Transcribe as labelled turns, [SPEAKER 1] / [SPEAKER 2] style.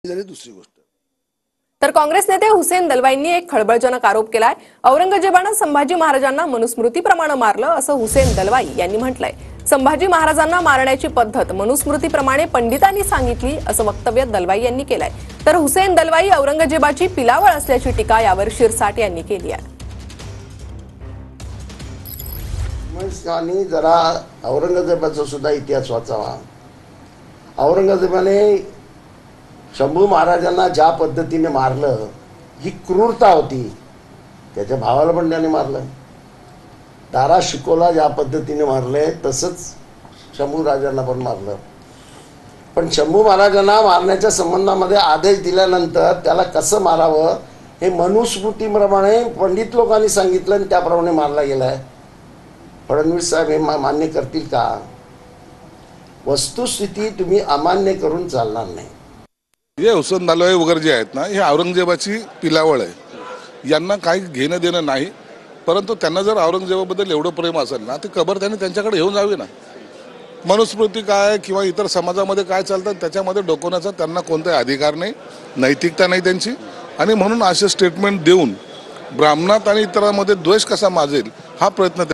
[SPEAKER 1] झाली दुसरी गोष्ट।
[SPEAKER 2] तर काँग्रेस नेते हुसेन दलवाईंनी एक खळबळजनक आरोप केलाय। औरंगजेबानं संभाजी महाराजांना मनुस्मृतीप्रमाणे मारलं असं हुसेन दलवाई यांनी म्हटलंय। संभाजी महाराजांना मारण्याची पद्धत मनुस्मृतीप्रमाणे पंडितांनी सांगितली असं वक्तव्य दलवाई यांनी केलंय। तर हुसेन दलवाई औरंगजेबाची पिलावळ असल्याची टीका यावर शिरसाट यांनी केली आहे।
[SPEAKER 3] आणि जरा औरंगजेबाचा सुद्धा इतिहास वाचावा। औरंगजेबाने शंभू महाराजांना ज्या पद्धतीने मारलं ही क्रूरता होती। त्याच्या भावाला पण त्याने मारलं। दारा शिकोला ज्या पद्धतीने मारले तसंच शंभू राजांना पण मारलं। पण शंभू महाराजांना मारण्याच्या संबंधामध्ये आदेश दिल्यानंतर त्याला कसं मारावं हे मनुस्मृतीप्रमाणे पंडित लोकांनी सांगितलं आणि त्याप्रमाणे मारला गेलाय। फडणवीस साहेब हे मान्य करतील का? वस्तुस्थिती तुम्ही अमान्य करून चालणार नाही।
[SPEAKER 1] हे हुसेन दलवाई वगैरे जे आहेत ना, हे औरंगजेबाची पिलावळ आहे। यांना काही घेणं देणं नाही, परंतु त्यांना जर औरंगजेबाबद्दल एवढं प्रेम असेल ना, ती कबर त्यांनी त्यांच्याकडे घेऊन जावी ना। मनुस्मृती काय किंवा इतर समाजामध्ये काय चालतं त्याच्यामध्ये डोकवण्याचा त्यांना कोणताही अधिकार नाही, नैतिकता नाही त्यांची। आणि म्हणून असे स्टेटमेंट देऊन ब्राह्मणात आणि इतरांमध्ये द्वेष कसा माजेल हा प्रयत्न